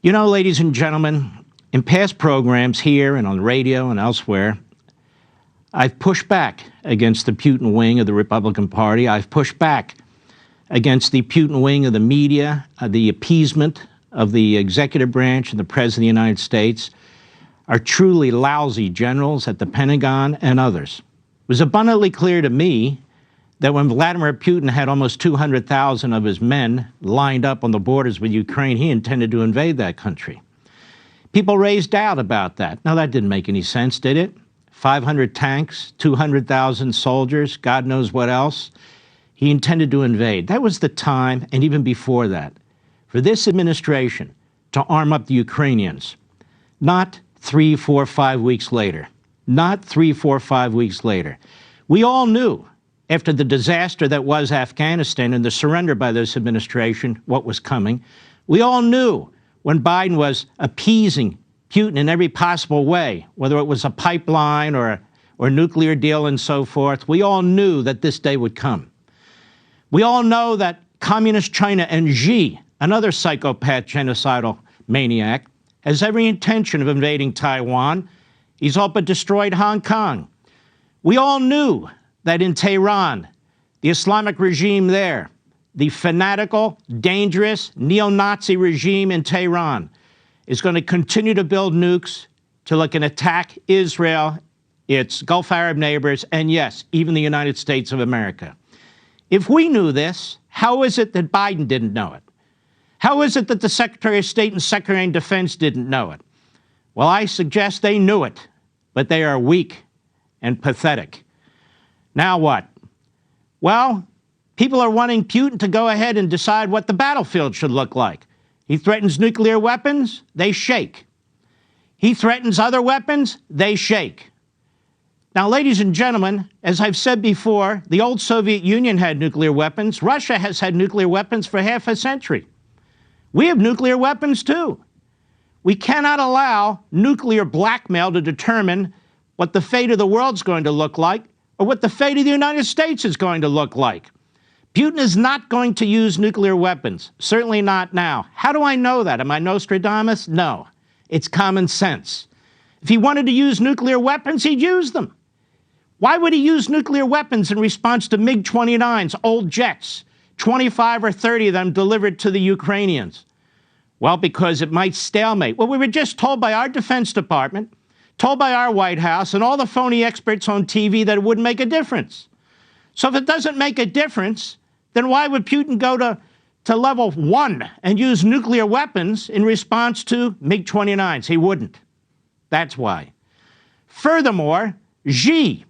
You know, ladies and gentlemen, in past programs here and on the radio and elsewhere, I've pushed back against the Putin wing of the Republican Party. I've pushed back against the Putin wing of the media, the appeasement of the executive branch and the President of the United States, are truly lousy generals at the Pentagon and others. It was abundantly clear to me that when Vladimir Putin had almost 200,000 of his men lined up on the borders with Ukraine, he intended to invade that country. People raised doubt about that. Now, that didn't make any sense, did it? 500 tanks, 200,000 soldiers, God knows what else. He intended to invade. That was the time, and even before that, for this administration to arm up the Ukrainians. Not 3, 4, 5 weeks later. Not 3, 4, 5 weeks later. We all knew, after the disaster that was Afghanistan and the surrender by this administration, what was coming. We all knew when Biden was appeasing Putin in every possible way, whether it was a pipeline or a nuclear deal and so forth. We all knew that this day would come. We all know that Communist China and Xi, another psychopath genocidal maniac, has every intention of invading Taiwan. He's all but destroyed Hong Kong. We all knew that in Tehran, the Islamic regime there, the fanatical, dangerous, neo-Nazi regime in Tehran, is going to continue to build nukes till it can attack Israel, its Gulf Arab neighbors, and yes, even the United States of America. If we knew this, how is it that Biden didn't know it? How is it that the Secretary of State and Secretary of Defense didn't know it? Well, I suggest they knew it, but they are weak and pathetic. Now what? Well, people are wanting Putin to go ahead and decide what the battlefield should look like. He threatens nuclear weapons, they shake. He threatens other weapons, they shake. Now, ladies and gentlemen, as I've said before, the old Soviet Union had nuclear weapons. Russia has had nuclear weapons for half a century. We have nuclear weapons too. We cannot allow nuclear blackmail to determine what the fate of the world's going to look like or what the fate of the United States is going to look like. Putin is not going to use nuclear weapons, certainly not now. How do I know that? Am I Nostradamus? No. It's common sense. If he wanted to use nuclear weapons, he'd use them. Why would he use nuclear weapons in response to MiG-29s, old jets, 25 or 30 of them delivered to the Ukrainians? Well, because it might stalemate. Well, we were just told by our Defense Department, told by our White House, and all the phony experts on TV that it wouldn't make a difference. So if it doesn't make a difference, then why would Putin go to level 1 and use nuclear weapons in response to MiG-29s? He wouldn't. That's why. Furthermore, Xi,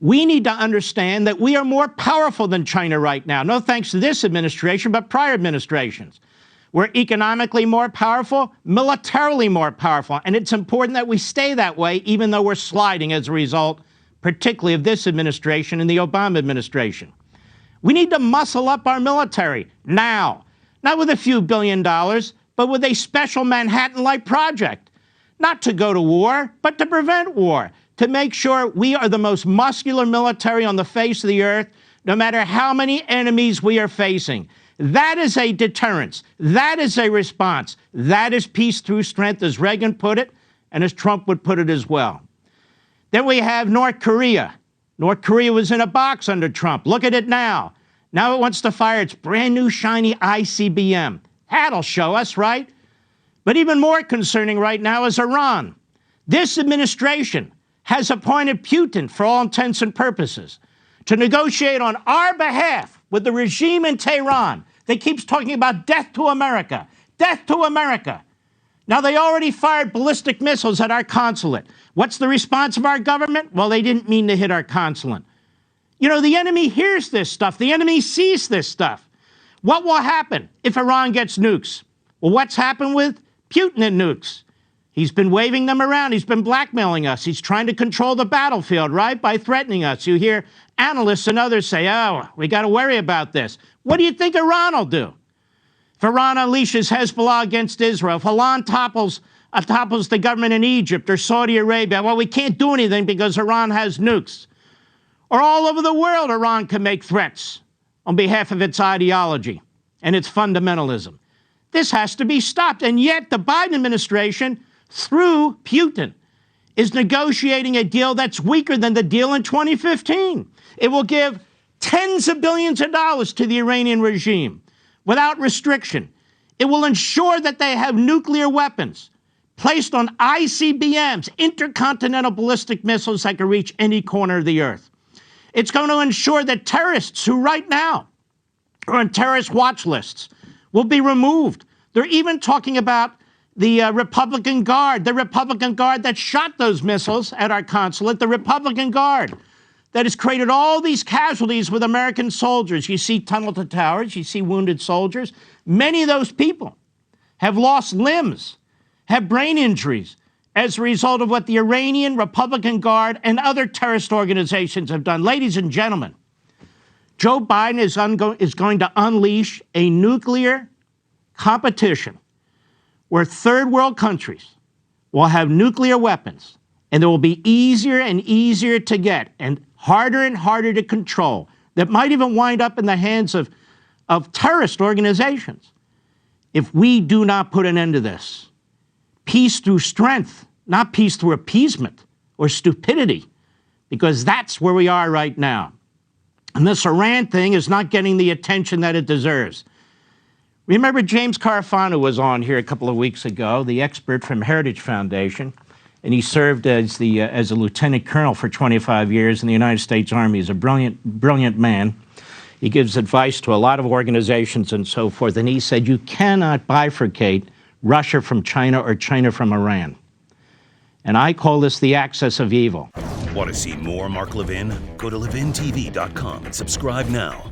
we need to understand that we are more powerful than China right now. No thanks to this administration, but prior administrations. We're economically more powerful, militarily more powerful, and it's important that we stay that way, even though we're sliding as a result, particularly of this administration and the Obama administration. We need to muscle up our military now, not with a few $1 billion, but with a special Manhattan-like project, not to go to war, but to prevent war, to make sure we are the most muscular military on the face of the earth, no matter how many enemies we are facing. That is a deterrence. That is a response. That is peace through strength, as Reagan put it, and as Trump would put it as well. Then we have North Korea. North Korea was in a box under Trump. Look at it now. Now it wants to fire its brand new shiny ICBM. That'll show us, right? But even more concerning right now is Iran. This administration has appointed Putin, for all intents and purposes, to negotiate on our behalf with the regime in Tehran that keeps talking about death to America, death to America. Now, they already fired ballistic missiles at our consulate. What's the response of our government? Well, they didn't mean to hit our consulate. You know, the enemy hears this stuff. The enemy sees this stuff. What will happen if Iran gets nukes? Well, what's happened with Putin and nukes? He's been waving them around. He's been blackmailing us. He's trying to control the battlefield, right, by threatening us. You hear analysts and others say, oh, we got to worry about this. What do you think Iran will do? If Iran unleashes Hezbollah against Israel, if Iran topples the government in Egypt or Saudi Arabia, well, we can't do anything because Iran has nukes. Or all over the world, Iran can make threats on behalf of its ideology and its fundamentalism. This has to be stopped. And yet the Biden administration, through Putin, is negotiating a deal that's weaker than the deal in 2015. It will give tens of billions of dollars to the Iranian regime without restriction. It will ensure that they have nuclear weapons placed on ICBMs, intercontinental ballistic missiles that can reach any corner of the earth. It's going to ensure that terrorists who right now are on terrorist watch lists will be removed. They're even talking about the Republican Guard that shot those missiles at our consulate, the Republican Guard that has created all these casualties with American soldiers. You see tunnel to towers, you see wounded soldiers. Many of those people have lost limbs, have brain injuries as a result of what the Iranian Republican Guard and other terrorist organizations have done. Ladies and gentlemen, Joe Biden is going to unleash a nuclear competition where third world countries will have nuclear weapons, and they will be easier and easier to get and harder to control, that might even wind up in the hands of terrorist organizations. If we do not put an end to this, peace through strength, not peace through appeasement or stupidity, because that's where we are right now. And this Iran thing is not getting the attention that it deserves. Remember James Carafano was on here a couple of weeks ago, the expert from Heritage Foundation, and he served as a lieutenant colonel for 25 years in the United States Army. He's a brilliant man. He gives advice to a lot of organizations and so forth, and he said you cannot bifurcate Russia from China or China from Iran. And I call this the axis of evil. Want to see more Mark Levin? Go to levintv.com and subscribe now.